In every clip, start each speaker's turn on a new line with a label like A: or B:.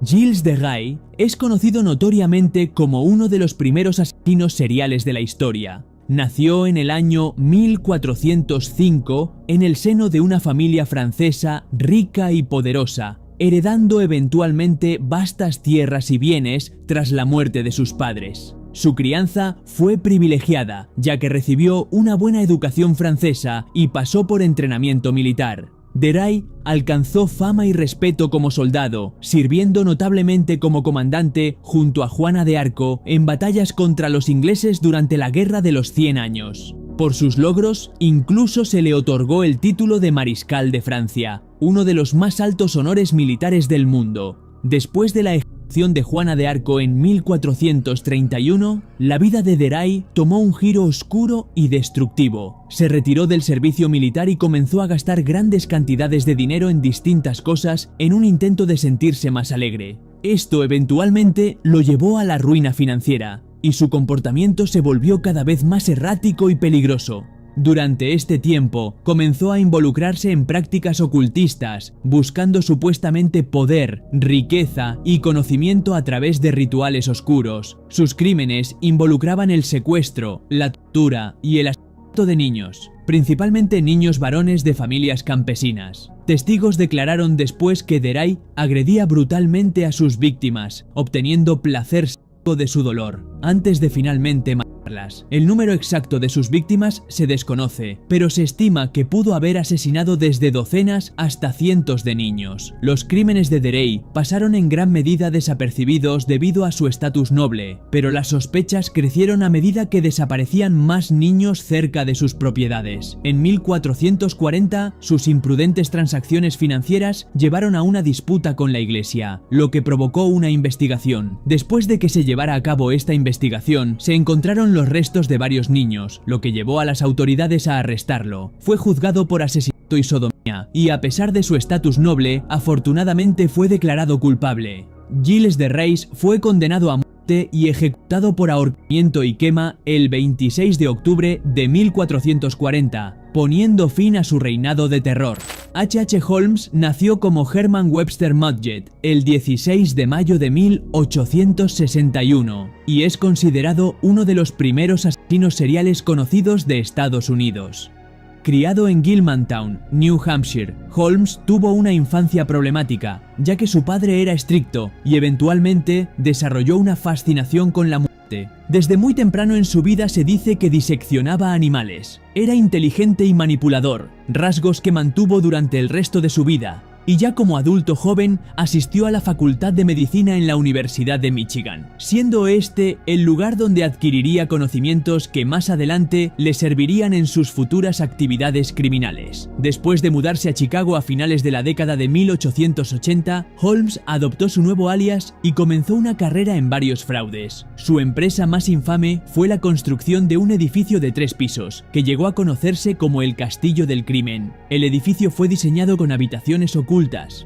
A: Gilles de Rais es conocido notoriamente como uno de los primeros asesinos seriales de la historia. Nació en el año 1405 en el seno de una familia francesa rica y poderosa, heredando eventualmente vastas tierras y bienes tras la muerte de sus padres. Su crianza fue privilegiada, ya que recibió una buena educación francesa y pasó por entrenamiento militar. De Rais alcanzó fama y respeto como soldado, sirviendo notablemente como comandante junto a Juana de Arco en batallas contra los ingleses durante la Guerra de los 100 años. Por sus logros, incluso se le otorgó el título de Mariscal de Francia, uno de los más altos honores militares del mundo. Después de la ejecución de Juana de Arco en 1431, la vida de Rais tomó un giro oscuro y destructivo. Se retiró del servicio militar y comenzó a gastar grandes cantidades de dinero en distintas cosas en un intento de sentirse más alegre. Esto eventualmente lo llevó a la ruina financiera, y su comportamiento se volvió cada vez más errático y peligroso. Durante este tiempo, comenzó a involucrarse en prácticas ocultistas, buscando supuestamente poder, riqueza y conocimiento a través de rituales oscuros. Sus crímenes involucraban el secuestro, la tortura y el asesinato de niños, principalmente niños varones de familias campesinas. Testigos declararon después que de Rais agredía brutalmente a sus víctimas, obteniendo placer de su dolor, antes de finalmente matarlas. El número exacto de sus víctimas se desconoce, pero se estima que pudo haber asesinado desde docenas hasta cientos de niños. Los crímenes de Rais pasaron en gran medida desapercibidos debido a su estatus noble, pero las sospechas crecieron a medida que desaparecían más niños cerca de sus propiedades. En 1440, sus imprudentes transacciones financieras llevaron a una disputa con la Iglesia, lo que provocó una investigación. Después de que se llevara a cabo esta investigación, se encontraron los restos de varios niños, lo que llevó a las autoridades a arrestarlo. Fue juzgado por asesinato y sodomía, y a pesar de su estatus noble, afortunadamente fue declarado culpable. Gilles de Rais fue condenado a muerte y ejecutado por ahorcamiento y quema el 26 de octubre de 1440, poniendo fin a su reinado de terror. H.H. Holmes nació como Herman Webster Mudgett el 16 de mayo de 1861 y es considerado uno de los primeros asesinos seriales conocidos de Estados Unidos. Criado en Gilmantown, New Hampshire, Holmes tuvo una infancia problemática, ya que su padre era estricto y eventualmente desarrolló una fascinación con la muerte. Desde muy temprano en su vida se dice que diseccionaba animales. Era inteligente y manipulador, rasgos que mantuvo durante el resto de su vida, y ya como adulto joven asistió a la Facultad de Medicina en la Universidad de Michigan, siendo este el lugar donde adquiriría conocimientos que más adelante le servirían en sus futuras actividades criminales. Después de mudarse a Chicago a finales de la década de 1880, Holmes adoptó su nuevo alias y comenzó una carrera en varios fraudes. Su empresa más infame fue la construcción de un edificio de 3 pisos, que llegó a conocerse como el Castillo del Crimen. El edificio fue diseñado con habitaciones ocultas,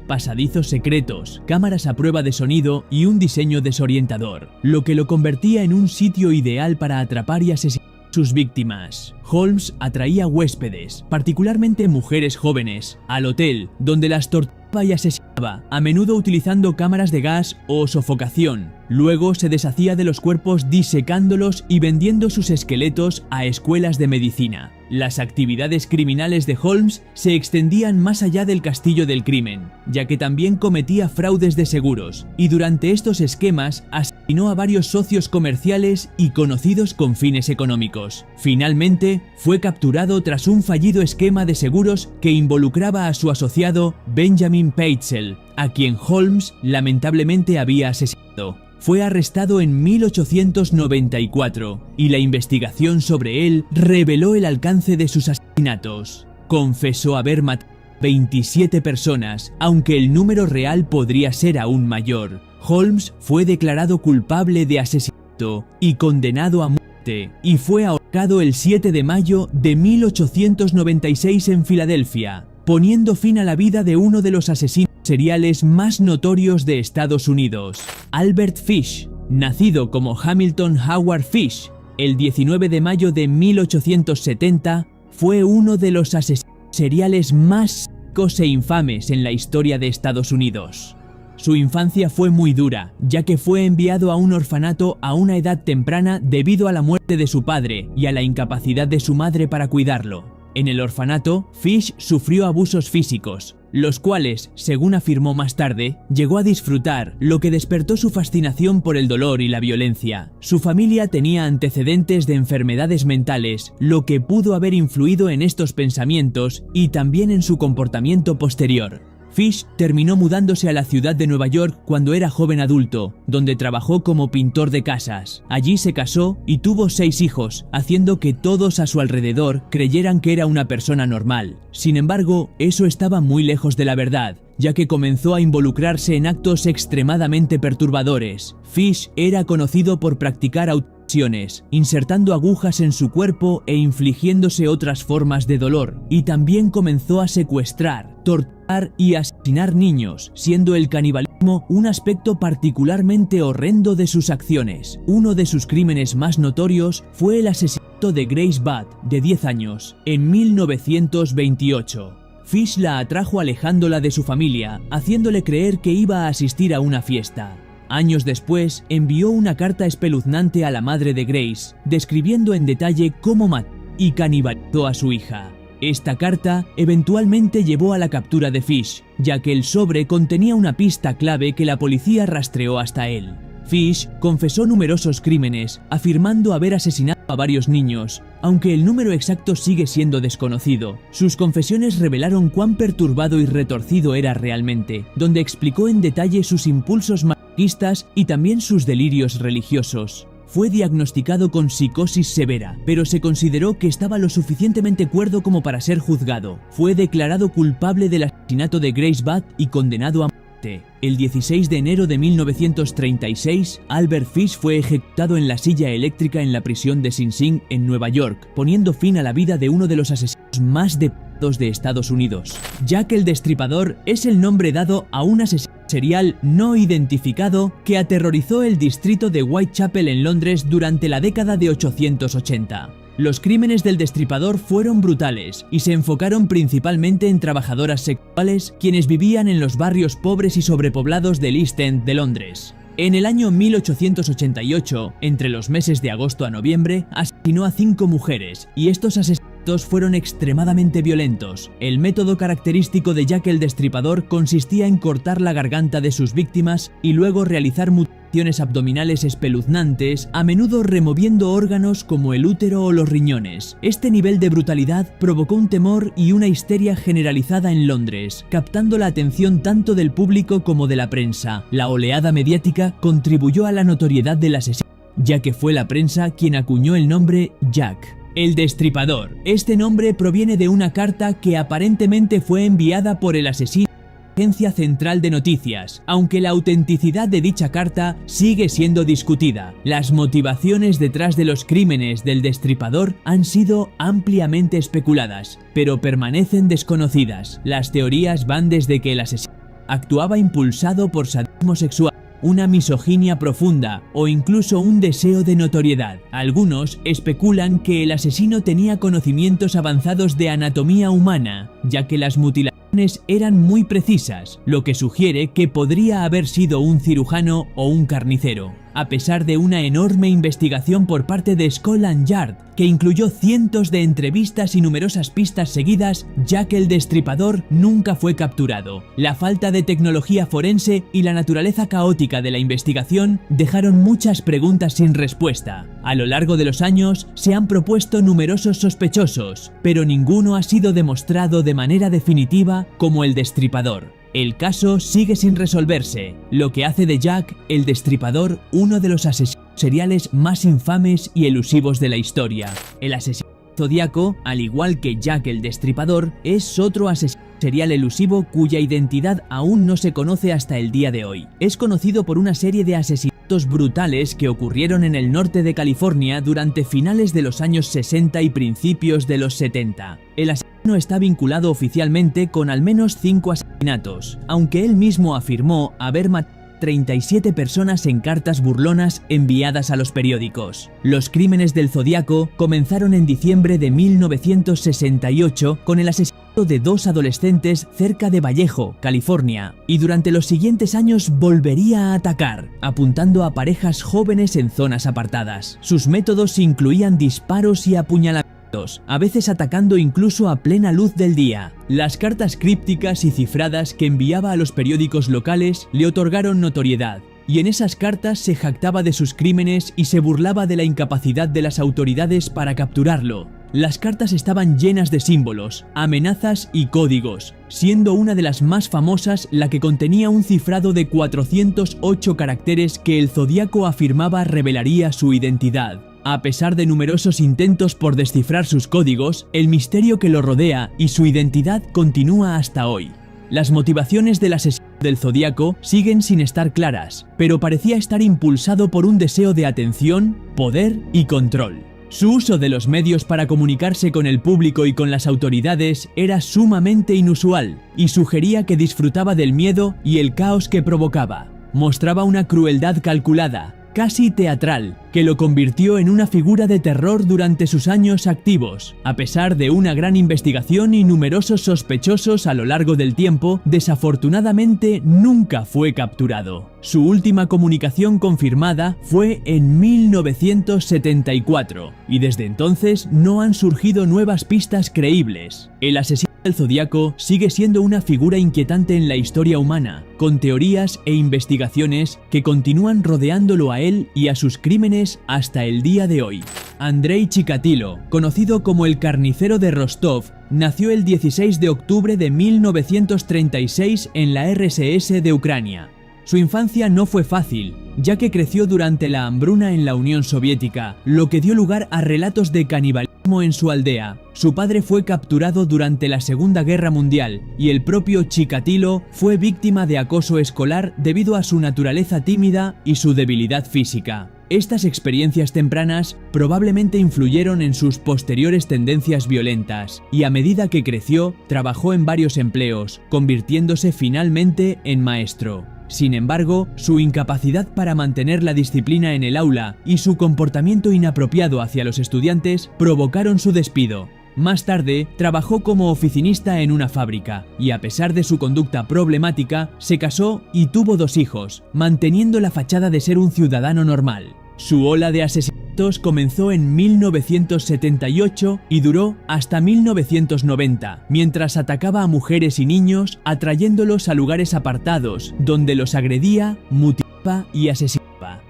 A: pasadizos secretos, cámaras a prueba de sonido y un diseño desorientador, lo que lo convertía en un sitio ideal para atrapar y asesinar a sus víctimas. Holmes atraía huéspedes, particularmente mujeres jóvenes, al hotel, donde las torturaba y asesinaba, a menudo utilizando cámaras de gas o sofocación. Luego se deshacía de los cuerpos disecándolos y vendiendo sus esqueletos a escuelas de medicina. Las actividades criminales de Holmes se extendían más allá del Castillo del Crimen, ya que también cometía fraudes de seguros, y durante estos esquemas asesinó a varios socios comerciales y conocidos con fines económicos. Finalmente, fue capturado tras un fallido esquema de seguros que involucraba a su asociado Benjamin Peitzel, a quien Holmes lamentablemente había asesinado. Fue arrestado en 1894 y la investigación sobre él reveló el alcance de sus asesinatos. Confesó haber matado 27 personas, aunque el número real podría ser aún mayor. Holmes fue declarado culpable de asesinato y condenado a muerte, y fue ahorcado el 7 de mayo de 1896 en Filadelfia, poniendo fin a la vida de uno de los asesinos seriales más notorios de Estados Unidos. Albert Fish, nacido como Hamilton Howard Fish el 19 de mayo de 1870, fue uno de los asesinos seriales más sádicos e infames en la historia de Estados Unidos. Su infancia fue muy dura, ya que fue enviado a un orfanato a una edad temprana debido a la muerte de su padre y a la incapacidad de su madre para cuidarlo. En el orfanato, Fish sufrió abusos físicos, los cuales, según afirmó más tarde, llegó a disfrutar, lo que despertó su fascinación por el dolor y la violencia. Su familia tenía antecedentes de enfermedades mentales, lo que pudo haber influido en estos pensamientos y también en su comportamiento posterior. Fish terminó mudándose a la ciudad de Nueva York cuando era joven adulto, donde trabajó como pintor de casas. Allí se casó y tuvo 6 hijos, haciendo que todos a su alrededor creyeran que era una persona normal. Sin embargo, eso estaba muy lejos de la verdad, ya que comenzó a involucrarse en actos extremadamente perturbadores. Fish era conocido por practicar autolesiones, insertando agujas en su cuerpo e infligiéndose otras formas de dolor, y también comenzó a secuestrar, torturar y asesinar niños, siendo el canibalismo un aspecto particularmente horrendo de sus acciones. Uno de sus crímenes más notorios fue el asesinato de Grace Budd, de 10 años, en 1928. Fish la atrajo alejándola de su familia, haciéndole creer que iba a asistir a una fiesta. Años después, envió una carta espeluznante a la madre de Grace, describiendo en detalle cómo mató y canibalizó a su hija. Esta carta eventualmente llevó a la captura de Fish, ya que el sobre contenía una pista clave que la policía rastreó hasta él. Fish confesó numerosos crímenes, afirmando haber asesinado a varios niños, aunque el número exacto sigue siendo desconocido. Sus confesiones revelaron cuán perturbado y retorcido era realmente, donde explicó en detalle sus impulsos masoquistas y también sus delirios religiosos. Fue diagnosticado con psicosis severa, pero se consideró que estaba lo suficientemente cuerdo como para ser juzgado. Fue declarado culpable del asesinato de Grace Budd y condenado a muerte. El 16 de enero de 1936, Albert Fish fue ejecutado en la silla eléctrica en la prisión de Sing Sing, en Nueva York, poniendo fin a la vida de uno de los asesinos más depravados de Estados Unidos. Jack el Destripador es el nombre dado a un asesino serial no identificado que aterrorizó el distrito de Whitechapel en Londres durante la década de 1880. Los crímenes del Destripador fueron brutales y se enfocaron principalmente en trabajadoras sexuales quienes vivían en los barrios pobres y sobrepoblados del East End de Londres. En el año 1888, entre los meses de agosto a noviembre, asesinó a 5 mujeres, y estos asesinatos fueron extremadamente violentos. El método característico de Jack el Destripador consistía en cortar la garganta de sus víctimas y luego realizar mutilaciones abdominales espeluznantes, a menudo removiendo órganos como el útero o los riñones. Este nivel de brutalidad provocó un temor y una histeria generalizada en Londres, captando la atención tanto del público como de la prensa. La oleada mediática contribuyó a la notoriedad del asesino, ya que fue la prensa quien acuñó el nombre Jack el Destripador. Este nombre proviene de una carta que aparentemente fue enviada por el asesino a la Agencia Central de Noticias, aunque la autenticidad de dicha carta sigue siendo discutida. Las motivaciones detrás de los crímenes del Destripador han sido ampliamente especuladas, pero permanecen desconocidas. Las teorías van desde que el asesino actuaba impulsado por sadismo sexual, una misoginia profunda o incluso un deseo de notoriedad. Algunos especulan que el asesino tenía conocimientos avanzados de anatomía humana, ya que las mutilaciones eran muy precisas, lo que sugiere que podría haber sido un cirujano o un carnicero. A pesar de una enorme investigación por parte de Scotland Yard, que incluyó cientos de entrevistas y numerosas pistas seguidas, Jack el Destripador nunca fue capturado. La falta de tecnología forense y la naturaleza caótica de la investigación dejaron muchas preguntas sin respuesta. A lo largo de los años se han propuesto numerosos sospechosos, pero ninguno ha sido demostrado de manera definitiva como el Destripador. El caso sigue sin resolverse, lo que hace de Jack el Destripador uno de los asesinos seriales más infames y elusivos de la historia. El asesino zodiaco, al igual que Jack el Destripador, es otro asesino serial elusivo cuya identidad aún no se conoce hasta el día de hoy. Es conocido por una serie de asesinatos brutales que ocurrieron en el norte de California durante finales de los años 60 y principios de los 70. El asesino está vinculado oficialmente con al menos 5 asesinatos, aunque él mismo afirmó haber matado 37 personas en cartas burlonas enviadas a los periódicos. Los crímenes del Zodíaco comenzaron en diciembre de 1968 con el asesinato de 2 adolescentes cerca de Vallejo, California, y durante los siguientes años volvería a atacar, apuntando a parejas jóvenes en zonas apartadas. Sus métodos incluían disparos y apuñalamientos, a veces atacando incluso a plena luz del día. Las cartas crípticas y cifradas que enviaba a los periódicos locales le otorgaron notoriedad, y en esas cartas se jactaba de sus crímenes y se burlaba de la incapacidad de las autoridades para capturarlo. Las cartas estaban llenas de símbolos, amenazas y códigos, siendo una de las más famosas la que contenía un cifrado de 408 caracteres que el Zodíaco afirmaba revelaría su identidad. A pesar de numerosos intentos por descifrar sus códigos, el misterio que lo rodea y su identidad continúa hasta hoy. Las motivaciones del asesino del Zodíaco siguen sin estar claras, pero parecía estar impulsado por un deseo de atención, poder y control. Su uso de los medios para comunicarse con el público y con las autoridades era sumamente inusual y sugería que disfrutaba del miedo y el caos que provocaba. Mostraba una crueldad calculada, casi teatral, que lo convirtió en una figura de terror durante sus años activos. A pesar de una gran investigación y numerosos sospechosos a lo largo del tiempo, desafortunadamente nunca fue capturado. Su última comunicación confirmada fue en 1974, y desde entonces no han surgido nuevas pistas creíbles. El asesino del Zodíaco sigue siendo una figura inquietante en la historia humana, con teorías e investigaciones que continúan rodeándolo a él y a sus crímenes hasta el día de hoy. Andrei Chikatilo, conocido como el carnicero de Rostov, nació el 16 de octubre de 1936 en la RSS de Ucrania. Su infancia no fue fácil, ya que creció durante la hambruna en la Unión Soviética, lo que dio lugar a relatos de canibalismo en su aldea. Su padre fue capturado durante la Segunda Guerra Mundial y el propio Chikatilo fue víctima de acoso escolar debido a su naturaleza tímida y su debilidad física. Estas experiencias tempranas probablemente influyeron en sus posteriores tendencias violentas, y a medida que creció, trabajó en varios empleos, convirtiéndose finalmente en maestro. Sin embargo, su incapacidad para mantener la disciplina en el aula y su comportamiento inapropiado hacia los estudiantes provocaron su despido. Más tarde, trabajó como oficinista en una fábrica, y a pesar de su conducta problemática, se casó y tuvo 2 hijos, manteniendo la fachada de ser un ciudadano normal. Su ola de asesinatos comenzó en 1978 y duró hasta 1990, mientras atacaba a mujeres y niños, atrayéndolos a lugares apartados, donde los agredía, mutilaba y asesinaba.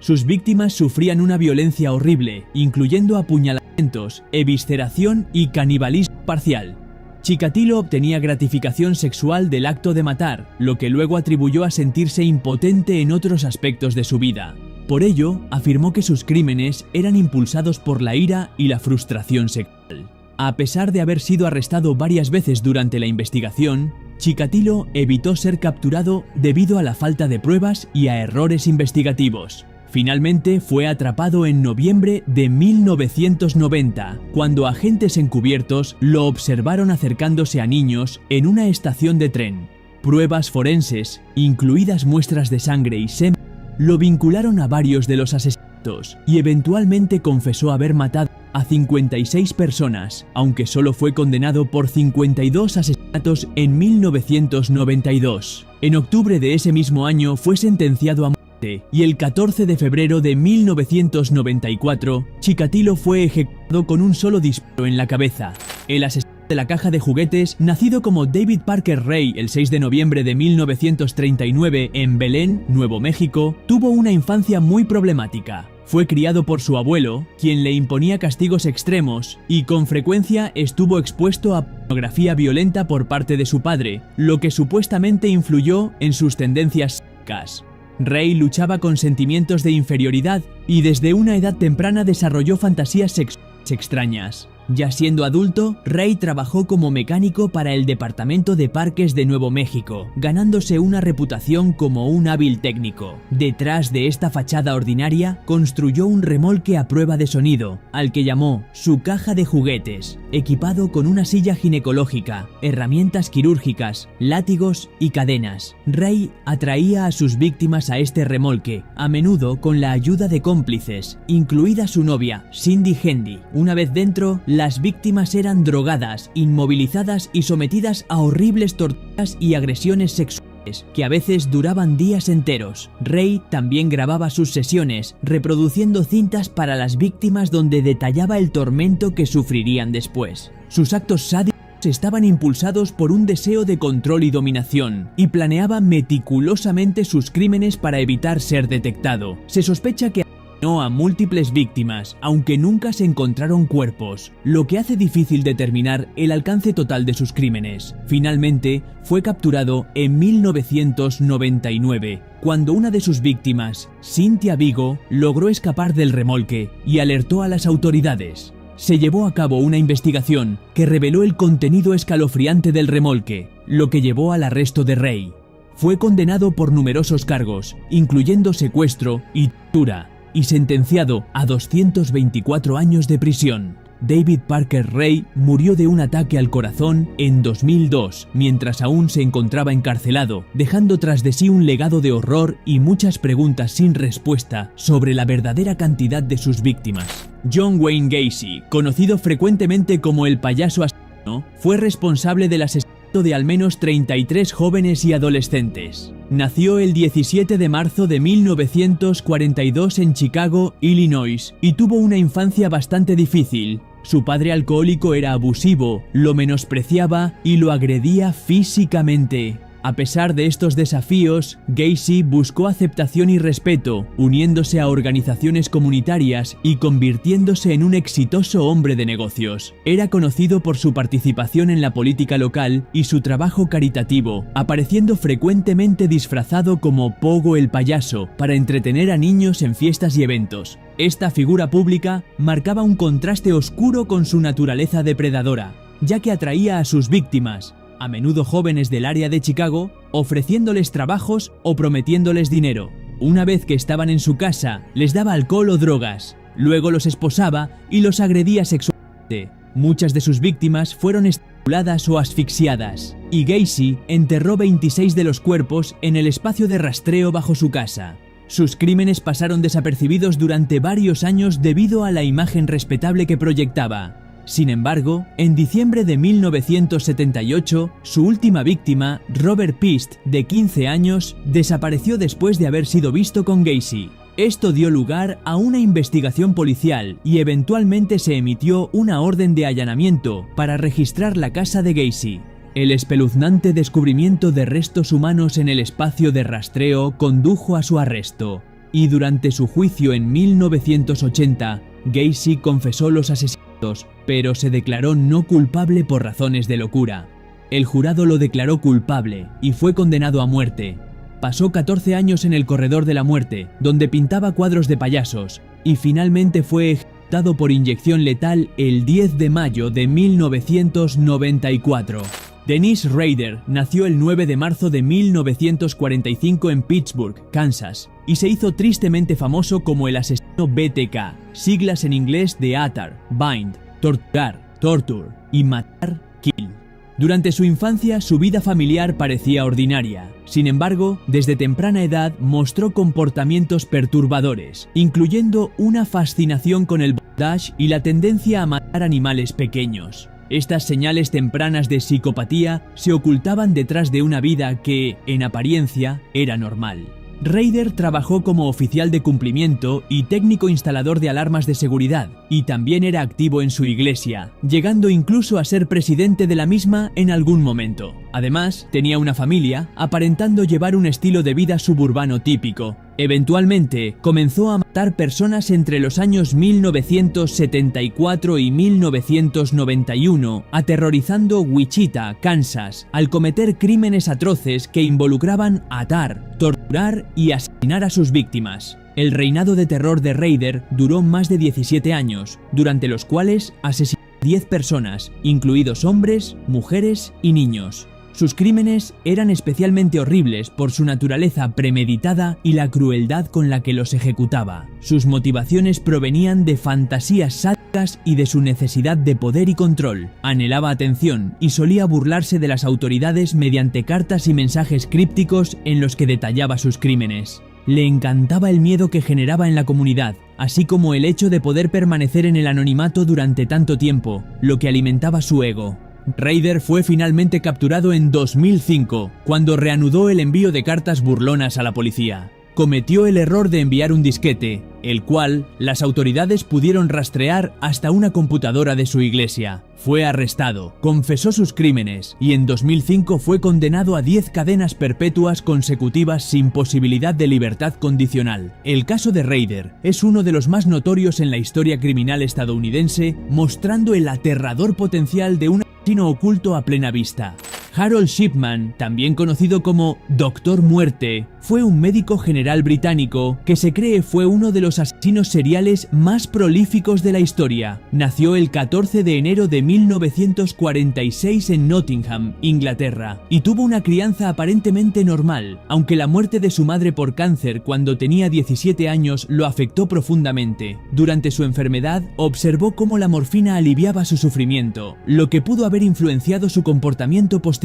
A: Sus víctimas sufrían una violencia horrible, incluyendo apuñalamientos, evisceración y canibalismo parcial. Chikatilo obtenía gratificación sexual del acto de matar, lo que luego atribuyó a sentirse impotente en otros aspectos de su vida. Por ello, afirmó que sus crímenes eran impulsados por la ira y la frustración sexual. A pesar de haber sido arrestado varias veces durante la investigación, Chikatilo evitó ser capturado debido a la falta de pruebas y a errores investigativos. Finalmente fue atrapado en noviembre de 1990, cuando agentes encubiertos lo observaron acercándose a niños en una estación de tren. Pruebas forenses, incluidas muestras de sangre y semen, lo vincularon a varios de los asesinatos y eventualmente confesó haber matado a 56 personas, aunque solo fue condenado por 52 asesinatos en 1992. En octubre de ese mismo año fue sentenciado a muerte y el 14 de febrero de 1994, Chikatilo fue ejecutado con un solo disparo en la cabeza. El asesino de la caja de juguetes, nacido como David Parker Ray el 6 de noviembre de 1939 en Belén, Nuevo México, tuvo una infancia muy problemática. Fue criado por su abuelo, quien le imponía castigos extremos, y con frecuencia estuvo expuesto a pornografía violenta por parte de su padre, lo que supuestamente influyó en sus tendencias sádicas. Ray luchaba con sentimientos de inferioridad y desde una edad temprana desarrolló fantasías sexuales extrañas. Ya siendo adulto, Ray trabajó como mecánico para el Departamento de Parques de Nuevo México, ganándose una reputación como un hábil técnico. Detrás de esta fachada ordinaria, construyó un remolque a prueba de sonido, al que llamó su caja de juguetes, equipado con una silla ginecológica, herramientas quirúrgicas, látigos y cadenas. Ray atraía a sus víctimas a este remolque, a menudo con la ayuda de cómplices, incluida su novia, Cindy Hendy. Una vez dentro, Las víctimas eran drogadas, inmovilizadas y sometidas a horribles torturas y agresiones sexuales, que a veces duraban días enteros. Ray también grababa sus sesiones, reproduciendo cintas para las víctimas donde detallaba el tormento que sufrirían después. Sus actos sádicos estaban impulsados por un deseo de control y dominación, y planeaba meticulosamente sus crímenes para evitar ser detectado. Se sospecha que asesinó a múltiples víctimas, aunque nunca se encontraron cuerpos, lo que hace difícil determinar el alcance total de sus crímenes. Finalmente, fue capturado en 1999, cuando una de sus víctimas, Cynthia Vigo, logró escapar del remolque y alertó a las autoridades. Se llevó a cabo una investigación que reveló el contenido escalofriante del remolque, lo que llevó al arresto de Ray. Fue condenado por numerosos cargos, incluyendo secuestro y tortura, y sentenciado a 224 años de prisión. David Parker Ray murió de un ataque al corazón en 2002, mientras aún se encontraba encarcelado, dejando tras de sí un legado de horror y muchas preguntas sin respuesta sobre la verdadera cantidad de sus víctimas. John Wayne Gacy, conocido frecuentemente como el payaso asesino, fue responsable del asesinato de al menos 33 jóvenes y adolescentes. Nació el 17 de marzo de 1942 en Chicago, Illinois, y tuvo una infancia bastante difícil. Su padre alcohólico era abusivo, lo menospreciaba y lo agredía físicamente. A pesar de estos desafíos, Gacy buscó aceptación y respeto, uniéndose a organizaciones comunitarias y convirtiéndose en un exitoso hombre de negocios. Era conocido por su participación en la política local y su trabajo caritativo, apareciendo frecuentemente disfrazado como Pogo el payaso para entretener a niños en fiestas y eventos. Esta figura pública marcaba un contraste oscuro con su naturaleza depredadora, ya que atraía a sus víctimas, a menudo jóvenes del área de Chicago, ofreciéndoles trabajos o prometiéndoles dinero. Una vez que estaban en su casa, les daba alcohol o drogas, luego los esposaba y los agredía sexualmente. Muchas de sus víctimas fueron estranguladas o asfixiadas, y Gacy enterró 26 de los cuerpos en el espacio de rastreo bajo su casa. Sus crímenes pasaron desapercibidos durante varios años debido a la imagen respetable que proyectaba. Sin embargo, en diciembre de 1978, su última víctima, Robert Pist, de 15 años, desapareció después de haber sido visto con Gacy. Esto dio lugar a una investigación policial y eventualmente se emitió una orden de allanamiento para registrar la casa de Gacy. El espeluznante descubrimiento de restos humanos en el espacio de rastreo condujo a su arresto, y durante su juicio en 1980, Gacy confesó los asesinatos, pero se declaró no culpable por razones de locura. El jurado lo declaró culpable y fue condenado a muerte. Pasó 14 años en el corredor de la muerte, donde pintaba cuadros de payasos, y finalmente fue ejecutado por inyección letal el 10 de mayo de 1994. Dennis Rader nació el 9 de marzo de 1945 en Pittsburgh, Kansas, y se hizo tristemente famoso como el asesino BTK, siglas en inglés de Atar, Bind, Torturar, Torture y Matar, Kill. Durante su infancia, su vida familiar parecía ordinaria. Sin embargo, desde temprana edad mostró comportamientos perturbadores, incluyendo una fascinación con el bondage y la tendencia a matar animales pequeños. Estas señales tempranas de psicopatía se ocultaban detrás de una vida que, en apariencia, era normal. Rader trabajó como oficial de cumplimiento y técnico instalador de alarmas de seguridad, y también era activo en su iglesia, llegando incluso a ser presidente de la misma en algún momento. Además, tenía una familia, aparentando llevar un estilo de vida suburbano típico. Eventualmente, comenzó a matar personas entre los años 1974 y 1991, aterrorizando Wichita, Kansas, al cometer crímenes atroces que involucraban atar, torturar y asesinar a sus víctimas. El reinado de terror de Rader duró más de 17 años, durante los cuales asesinó a 10 personas, incluidos hombres, mujeres y niños. Sus crímenes eran especialmente horribles por su naturaleza premeditada y la crueldad con la que los ejecutaba. Sus motivaciones provenían de fantasías sádicas y de su necesidad de poder y control. Anhelaba atención y solía burlarse de las autoridades mediante cartas y mensajes crípticos en los que detallaba sus crímenes. Le encantaba el miedo que generaba en la comunidad, así como el hecho de poder permanecer en el anonimato durante tanto tiempo, lo que alimentaba su ego. Ryder fue finalmente capturado en 2005, cuando reanudó el envío de cartas burlonas a la policía. Cometió el error de enviar un disquete, el cual las autoridades pudieron rastrear hasta una computadora de su iglesia. Fue arrestado, confesó sus crímenes y en 2005 fue condenado a 10 cadenas perpetuas consecutivas sin posibilidad de libertad condicional. El caso de Ryder es uno de los más notorios en la historia criminal estadounidense, mostrando el aterrador potencial de un asesino oculto a plena vista. Harold Shipman, también conocido como Doctor Muerte, fue un médico general británico que se cree fue uno de los asesinos seriales más prolíficos de la historia. Nació el 14 de enero de 1946 en Nottingham, Inglaterra, y tuvo una crianza aparentemente normal, aunque la muerte de su madre por cáncer cuando tenía 17 años lo afectó profundamente. Durante su enfermedad, observó cómo la morfina aliviaba su sufrimiento, lo que pudo haber influenciado su comportamiento posterior.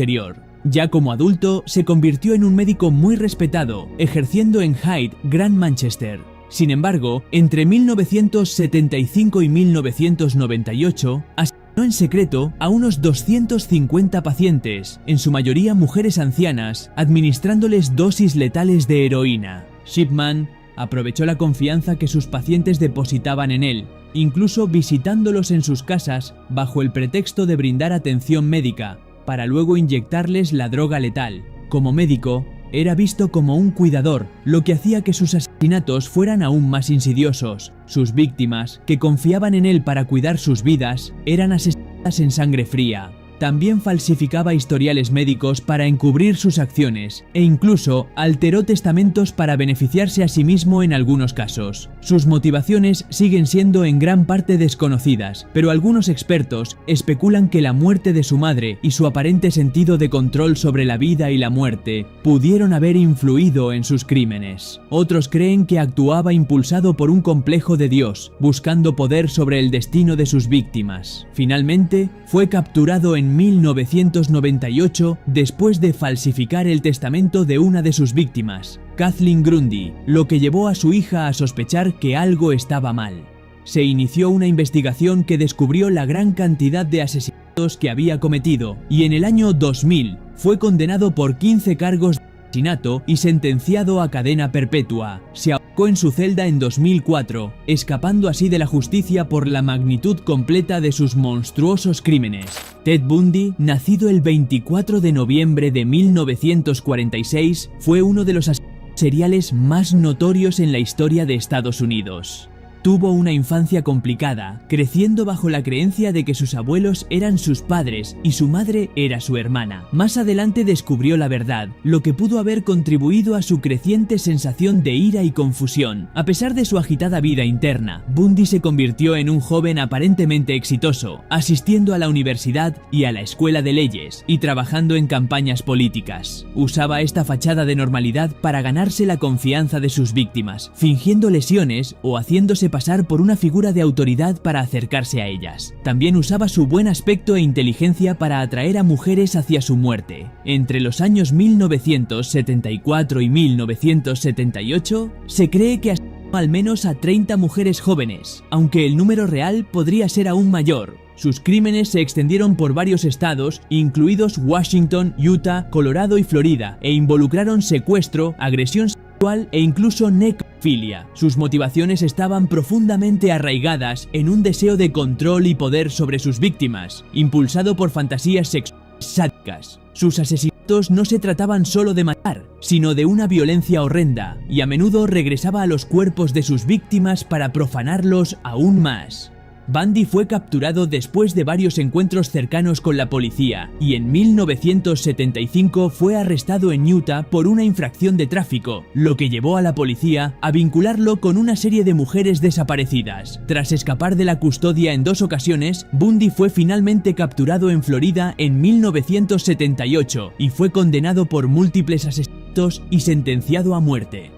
A: Ya como adulto, se convirtió en un médico muy respetado, ejerciendo en Hyde, Gran Manchester. Sin embargo, entre 1975 y 1998, asignó en secreto a unos 250 pacientes, en su mayoría mujeres ancianas, administrándoles dosis letales de heroína. Shipman aprovechó la confianza que sus pacientes depositaban en él, incluso visitándolos en sus casas bajo el pretexto de brindar atención médica, para luego inyectarles la droga letal. Como médico, era visto como un cuidador, lo que hacía que sus asesinatos fueran aún más insidiosos. Sus víctimas, que confiaban en él para cuidar sus vidas, eran asesinadas en sangre fría. También falsificaba historiales médicos para encubrir sus acciones e incluso alteró testamentos para beneficiarse a sí mismo en algunos casos. Sus motivaciones siguen siendo en gran parte desconocidas, pero algunos expertos especulan que la muerte de su madre y su aparente sentido de control sobre la vida y la muerte pudieron haber influido en sus crímenes. Otros creen que actuaba impulsado por un complejo de Dios, buscando poder sobre el destino de sus víctimas. Finalmente, fue capturado en 1998 después de falsificar el testamento de una de sus víctimas, Kathleen Grundy, lo que llevó a su hija a sospechar que algo estaba mal. Se inició una investigación que descubrió la gran cantidad de asesinatos que había cometido y en el año 2000 fue condenado por 15 cargos de asesinato y sentenciado a cadena perpetua. Se ahorcó en su celda en 2004, escapando así de la justicia por la magnitud completa de sus monstruosos crímenes. Ted Bundy, nacido el 24 de noviembre de 1946, fue uno de los asesinos seriales más notorios en la historia de Estados Unidos. Tuvo una infancia complicada, creciendo bajo la creencia de que sus abuelos eran sus padres y su madre era su hermana. Más adelante descubrió la verdad, lo que pudo haber contribuido a su creciente sensación de ira y confusión. A pesar de su agitada vida interna, Bundy se convirtió en un joven aparentemente exitoso, asistiendo a la universidad y a la escuela de leyes, y trabajando en campañas políticas. Usaba esta fachada de normalidad para ganarse la confianza de sus víctimas, fingiendo lesiones o haciéndose pasar por una figura de autoridad para acercarse a ellas. También usaba su buen aspecto e inteligencia para atraer a mujeres hacia su muerte. Entre los años 1974 y 1978, se cree que asesinó al menos a 30 mujeres jóvenes, aunque el número real podría ser aún mayor. Sus crímenes se extendieron por varios estados, incluidos Washington, Utah, Colorado y Florida, e involucraron secuestro, agresión sexual e incluso necrofilia. Sus motivaciones estaban profundamente arraigadas en un deseo de control y poder sobre sus víctimas, impulsado por fantasías sexuales sádicas. Sus asesinatos no se trataban solo de matar, sino de una violencia horrenda, y a menudo regresaba a los cuerpos de sus víctimas para profanarlos aún más. Bundy fue capturado después de varios encuentros cercanos con la policía y en 1975 fue arrestado en Utah por una infracción de tráfico, lo que llevó a la policía a vincularlo con una serie de mujeres desaparecidas. Tras escapar de la custodia en 2 ocasiones, Bundy fue finalmente capturado en Florida en 1978 y fue condenado por múltiples asesinatos y sentenciado a muerte.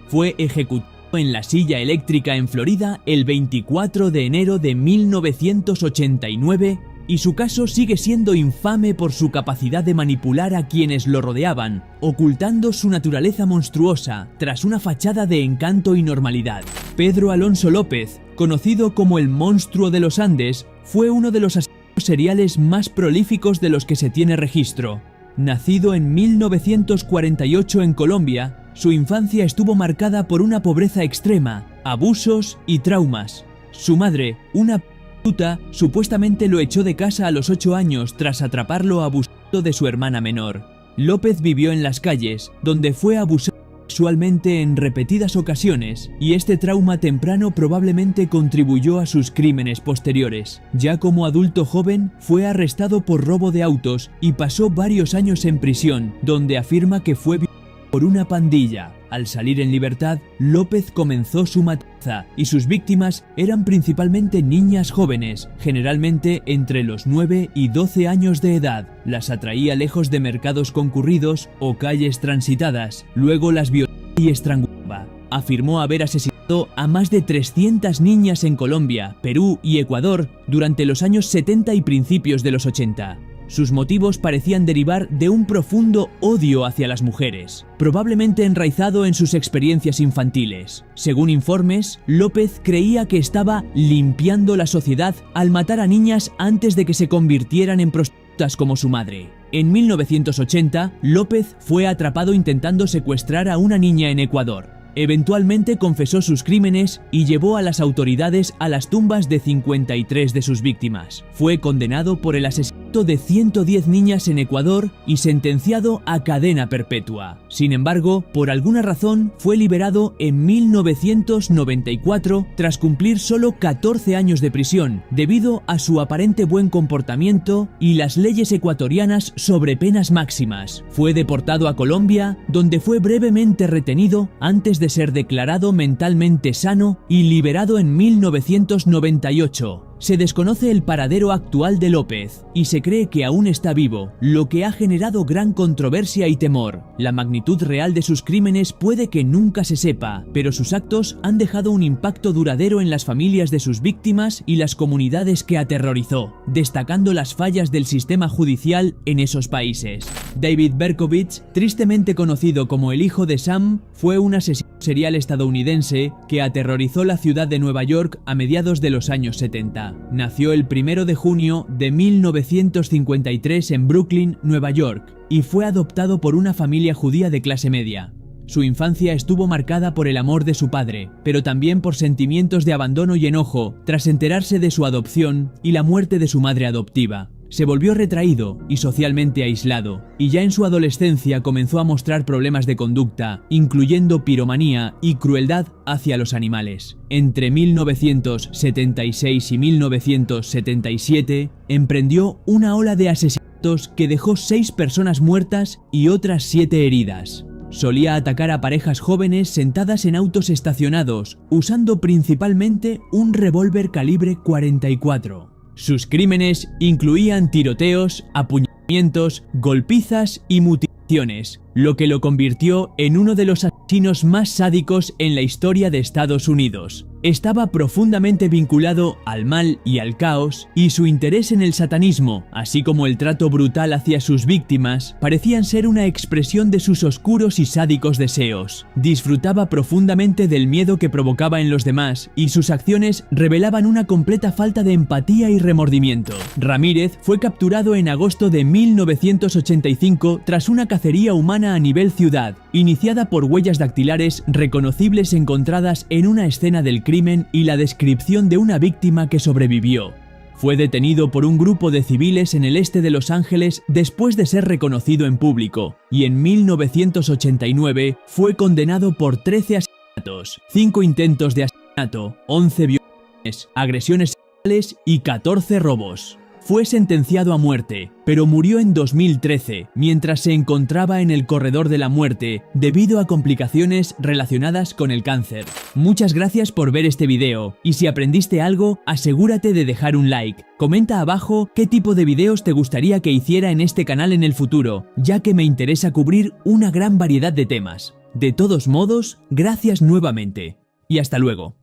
A: Fue ejecutado en la silla eléctrica en Florida el 24 de enero de 1989 y su caso sigue siendo infame por su capacidad de manipular a quienes lo rodeaban, ocultando su naturaleza monstruosa tras una fachada de encanto y normalidad. Pedro Alonso López, conocido como el monstruo de los Andes, fue uno de los asesinos seriales más prolíficos de los que se tiene registro. Nacido en 1948 en Colombia, su infancia estuvo marcada por una pobreza extrema, abusos y traumas. Su madre, una prostituta, supuestamente lo echó de casa a los 8 años tras atraparlo abusando de su hermana menor. López vivió en las calles, donde fue abusado sexualmente en repetidas ocasiones, y este trauma temprano probablemente contribuyó a sus crímenes posteriores. Ya como adulto joven, fue arrestado por robo de autos y pasó varios años en prisión, donde afirma que fue violado por una pandilla. Al salir en libertad, López comenzó su matanza, y sus víctimas eran principalmente niñas jóvenes, generalmente entre los 9 y 12 años de edad. Las atraía lejos de mercados concurridos o calles transitadas, luego las violaba y estrangulaba. Afirmó haber asesinado a más de 300 niñas en Colombia, Perú y Ecuador durante los años 70 y principios de los 80. Sus motivos parecían derivar de un profundo odio hacia las mujeres, probablemente enraizado en sus experiencias infantiles. Según informes, López creía que estaba limpiando la sociedad al matar a niñas antes de que se convirtieran en prostitutas como su madre. En 1980, López fue atrapado intentando secuestrar a una niña en Ecuador. Eventualmente confesó sus crímenes y llevó a las autoridades a las tumbas de 53 de sus víctimas. Fue condenado por el asesinato de 110 niñas en Ecuador y sentenciado a cadena perpetua. Sin embargo, por alguna razón fue liberado en 1994 tras cumplir solo 14 años de prisión, debido a su aparente buen comportamiento y las leyes ecuatorianas sobre penas máximas. Fue deportado a Colombia, donde fue brevemente retenido antes de ser declarado mentalmente sano y liberado en 1998. Se desconoce el paradero actual de López y se cree que aún está vivo, lo que ha generado gran controversia y temor. La magnitud real de sus crímenes puede que nunca se sepa, pero sus actos han dejado un impacto duradero en las familias de sus víctimas y las comunidades que aterrorizó, destacando las fallas del sistema judicial en esos países. David Berkowitz, tristemente conocido como el hijo de Sam, fue un asesino serial estadounidense que aterrorizó la ciudad de Nueva York a mediados de los años 70. Nació el 1 de junio de 1953 en Brooklyn, Nueva York, y fue adoptado por una familia judía de clase media. Su infancia estuvo marcada por el amor de su padre, pero también por sentimientos de abandono y enojo tras enterarse de su adopción y la muerte de su madre adoptiva. Se volvió retraído y socialmente aislado, y ya en su adolescencia comenzó a mostrar problemas de conducta, incluyendo piromanía y crueldad hacia los animales. Entre 1976 y 1977 emprendió una ola de asesinatos que dejó 6 personas muertas y otras 7 heridas. Solía atacar a parejas jóvenes sentadas en autos estacionados, usando principalmente un revólver calibre 44. Sus crímenes incluían tiroteos, apuñalamientos, golpizas y mutilaciones, lo que lo convirtió en uno de los asesinos más sádicos en la historia de Estados Unidos. Estaba profundamente vinculado al mal y al caos, y su interés en el satanismo, así como el trato brutal hacia sus víctimas, parecían ser una expresión de sus oscuros y sádicos deseos. Disfrutaba profundamente del miedo que provocaba en los demás, y sus acciones revelaban una completa falta de empatía y remordimiento. Ramírez fue capturado en agosto de 1985 tras una cacería humana a nivel ciudad, iniciada por huellas dactilares reconocibles encontradas en una escena del crimen y la descripción de una víctima que sobrevivió. Fue detenido por un grupo de civiles en el este de Los Ángeles después de ser reconocido en público, y en 1989 fue condenado por 13 asesinatos, 5 intentos de asesinato, 11 violaciones, agresiones sexuales y 14 robos. Fue sentenciado a muerte, pero murió en 2013, mientras se encontraba en el corredor de la muerte debido a complicaciones relacionadas con el cáncer. Muchas gracias por ver este video, y si aprendiste algo, asegúrate de dejar un like. Comenta abajo qué tipo de videos te gustaría que hiciera en este canal en el futuro, ya que me interesa cubrir una gran variedad de temas. De todos modos, gracias nuevamente, y hasta luego.